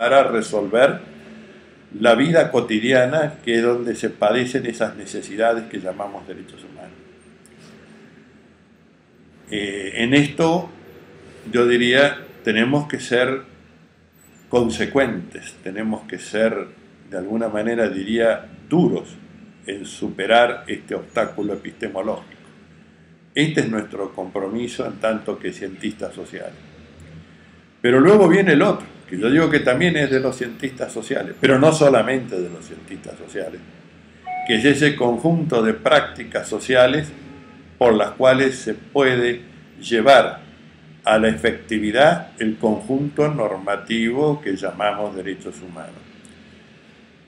para resolver la vida cotidiana, que es donde se padecen esas necesidades que llamamos derechos humanos. En esto, yo diría, tenemos que ser consecuentes, tenemos que ser, de alguna manera diría, duros en superar este obstáculo epistemológico. Este es nuestro compromiso en tanto que cientistas sociales. Pero luego viene el otro, que yo digo que también es de los cientistas sociales, pero no solamente de los cientistas sociales, que es ese conjunto de prácticas sociales por las cuales se puede llevar a la efectividad el conjunto normativo que llamamos derechos humanos.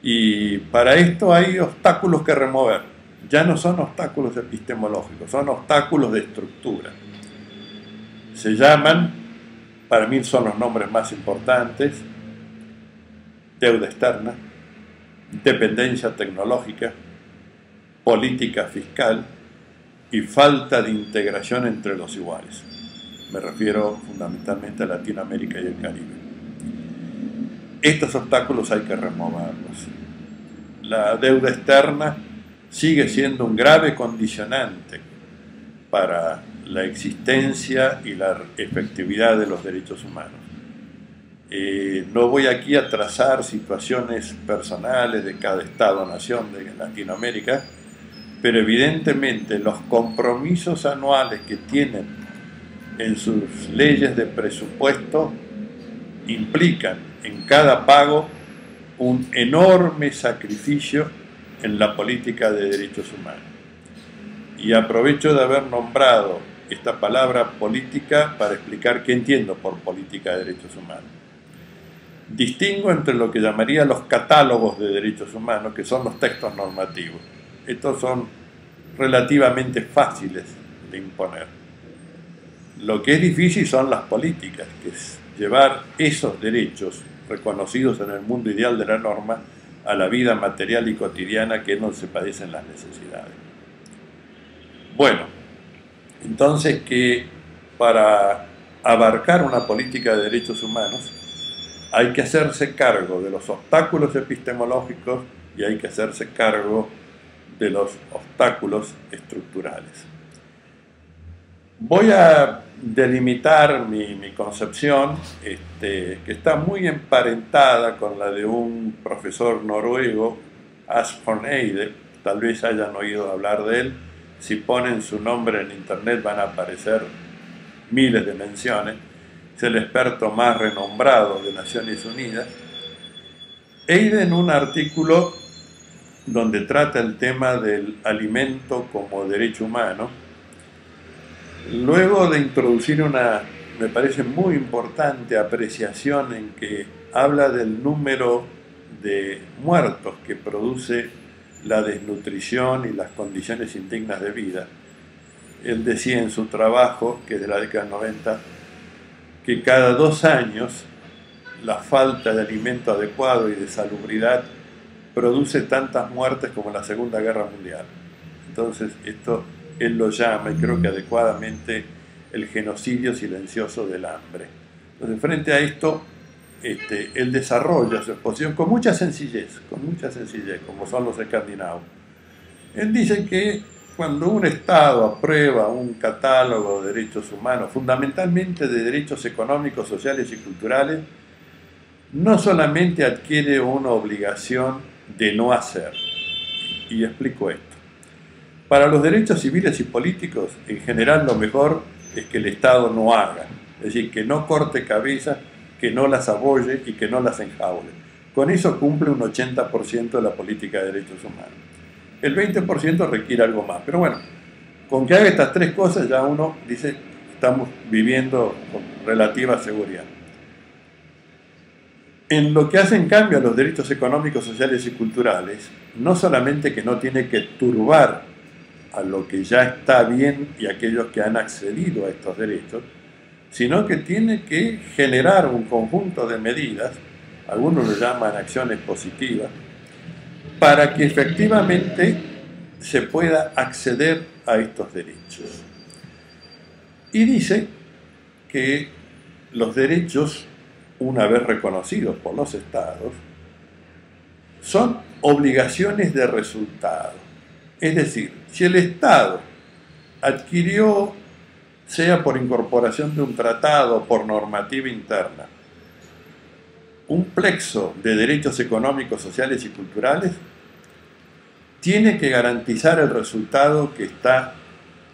Y para esto hay obstáculos que remover. Ya no son obstáculos epistemológicos, son obstáculos de estructura. Se llaman, para mí son los nombres más importantes: deuda externa, dependencia tecnológica, política fiscal y falta de integración entre los iguales. Me refiero fundamentalmente a Latinoamérica y el Caribe. Estos obstáculos hay que removerlos. La deuda externa sigue siendo un grave condicionante para la existencia y la efectividad de los derechos humanos. No voy aquí a trazar situaciones personales de cada Estado-nación de Latinoamérica, pero evidentemente los compromisos anuales que tienen en sus leyes de presupuesto implican en cada pago un enorme sacrificio en la política de derechos humanos. Y aprovecho de haber nombrado esta palabra política para explicar qué entiendo por política de derechos humanos. Distingo entre lo que llamaría los catálogos de derechos humanos, que son los textos normativos. Estos son relativamente fáciles de imponer. Lo que es difícil son las políticas, que es llevar esos derechos reconocidos en el mundo ideal de la norma a la vida material y cotidiana, que no se padecen las necesidades. Bueno, entonces que para abarcar una política de derechos humanos hay que hacerse cargo de los obstáculos epistemológicos y hay que hacerse cargo de los obstáculos estructurales. Voy a delimitar mi concepción, que está muy emparentada con la de un profesor noruego, Asbjørn Eide. Tal vez hayan oído hablar de él. Si ponen su nombre en internet van a aparecer miles de menciones. Es el experto más renombrado de Naciones Unidas. Eide, en un artículo donde trata el tema del alimento como derecho humano, luego de introducir una, me parece muy importante, apreciación en que habla del número de muertos que produce la desnutrición y las condiciones indignas de vida, él decía en su trabajo, que es de la década del 90, que cada 2 años la falta de alimento adecuado y de salubridad produce tantas muertes como la Segunda Guerra Mundial. Entonces, esto él lo llama, y creo que adecuadamente, el genocidio silencioso del hambre. Entonces, frente a esto, él desarrolla su exposición con mucha sencillez, como son los escandinavos. Él dice que cuando un Estado aprueba un catálogo de derechos humanos, fundamentalmente de derechos económicos, sociales y culturales, no solamente adquiere una obligación de no hacer, y explico esto. Para los derechos civiles y políticos, en general lo mejor es que el Estado no haga, es decir, que no corte cabezas, que no las abolle y que no las enjaule. Con eso cumple un 80% de la política de derechos humanos. El 20% requiere algo más, pero bueno, con que haga estas 3 cosas ya uno dice, estamos viviendo con relativa seguridad. En lo que hace en cambio a los derechos económicos, sociales y culturales, no solamente que no tiene que turbar a lo que ya está bien y a aquellos que han accedido a estos derechos, sino que tiene que generar un conjunto de medidas, algunos lo llaman acciones positivas, para que efectivamente se pueda acceder a estos derechos. Y dice que los derechos una vez reconocidos por los estados, son obligaciones de resultado. Es decir, si el Estado adquirió, sea por incorporación de un tratado o por normativa interna, un plexo de derechos económicos, sociales y culturales, tiene que garantizar el resultado que está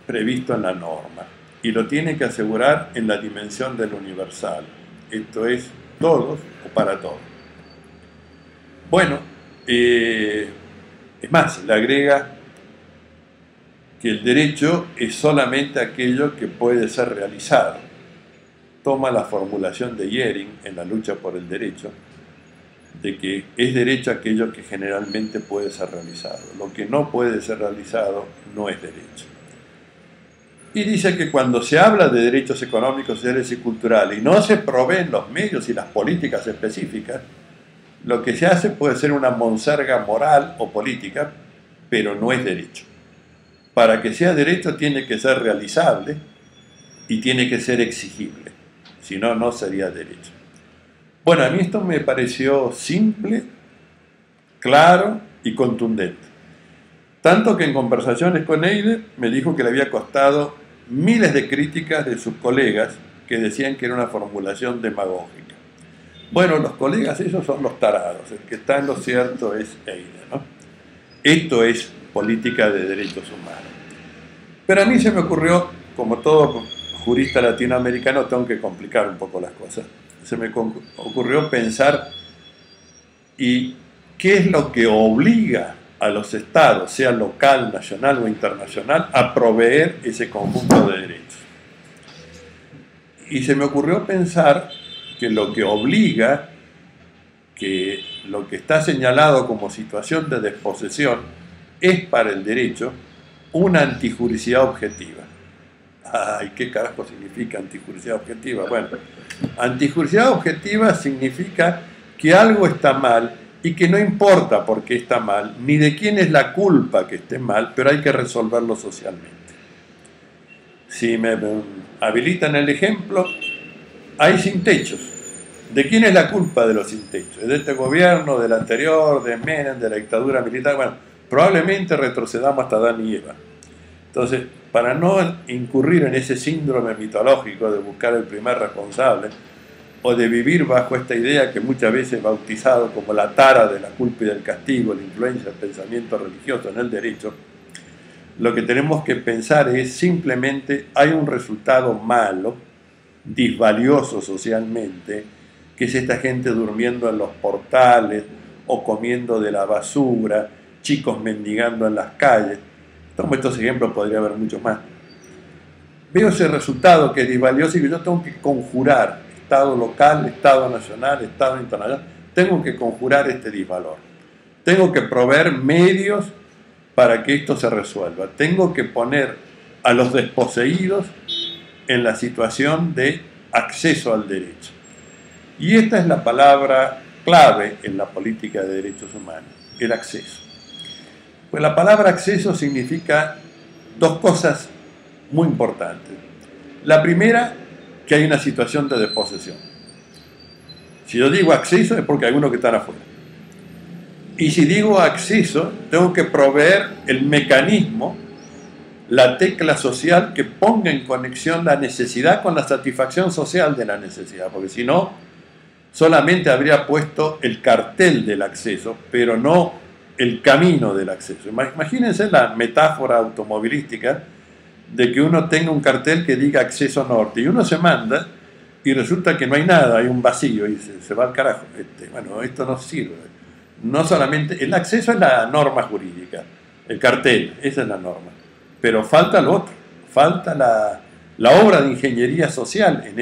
previsto en la norma y lo tiene que asegurar en la dimensión del universal. Esto es, todos o para todos. Bueno, es más, le agrega que el derecho es solamente aquello que puede ser realizado. Toma la formulación de Jhering en la lucha por el derecho, de que es derecho aquello que generalmente puede ser realizado. Lo que no puede ser realizado no es derecho. Y dice que cuando se habla de derechos económicos, sociales y culturales y no se proveen los medios y las políticas específicas, lo que se hace puede ser una monserga moral o política, pero no es derecho. Para que sea derecho tiene que ser realizable y tiene que ser exigible, si no, no sería derecho. Bueno, a mí esto me pareció simple, claro y contundente. Tanto que en conversaciones con Heide me dijo que le había costado miles de críticas de sus colegas que decían que era una formulación demagógica. Bueno, los colegas esos son los tarados, el que está en lo cierto es Heide, ¿no? Esto es política de derechos humanos. Pero a mí se me ocurrió, como todo jurista latinoamericano, tengo que complicar un poco las cosas. Se me ocurrió pensar, ¿y qué es lo que obliga a los estados, sea local, nacional o internacional, a proveer ese conjunto de derechos? Y se me ocurrió pensar que lo que obliga, que lo que está señalado como situación de desposesión, es para el derecho una antijuricidad objetiva. Ay, ¿qué carajo significa antijuricidad objetiva? Bueno, antijuricidad objetiva significa que algo está mal y que no importa por qué está mal, ni de quién es la culpa que esté mal, pero hay que resolverlo socialmente. Si me habilitan el ejemplo, hay sin techos. ¿De quién es la culpa de los sin techos? ¿De este gobierno, del anterior, de Menem, de la dictadura militar? Bueno, probablemente retrocedamos hasta Adán y Eva. Entonces, para no incurrir en ese síndrome mitológico de buscar el primer responsable, o de vivir bajo esta idea que muchas veces he bautizado como la tara de la culpa y del castigo, la influencia del pensamiento religioso en el derecho, lo que tenemos que pensar es simplemente hay un resultado malo, disvalioso socialmente, que es esta gente durmiendo en los portales o comiendo de la basura, chicos mendigando en las calles. Tomo estos ejemplos, podría haber muchos más. Veo ese resultado que es disvalioso y que yo tengo que conjurar, Estado local, Estado nacional, Estado internacional, tengo que conjurar este disvalor. Tengo que proveer medios para que esto se resuelva. Tengo que poner a los desposeídos en la situación de acceso al derecho. Y esta es la palabra clave en la política de derechos humanos, el acceso. Pues la palabra acceso significa dos cosas muy importantes. La primera, que hay una situación de desposesión. Si yo digo acceso es porque hay algunos que están afuera. Y si digo acceso, tengo que proveer el mecanismo, la tecla social que ponga en conexión la necesidad con la satisfacción social de la necesidad, porque si no, solamente habría puesto el cartel del acceso, pero no el camino del acceso. Imagínense la metáfora automovilística de que uno tenga un cartel que diga acceso norte y uno se manda y resulta que no hay nada, hay un vacío y se va al carajo. Bueno, esto no sirve. No solamente, el acceso es la norma jurídica, el cartel, esa es la norma, pero falta lo otro, falta la obra de ingeniería social en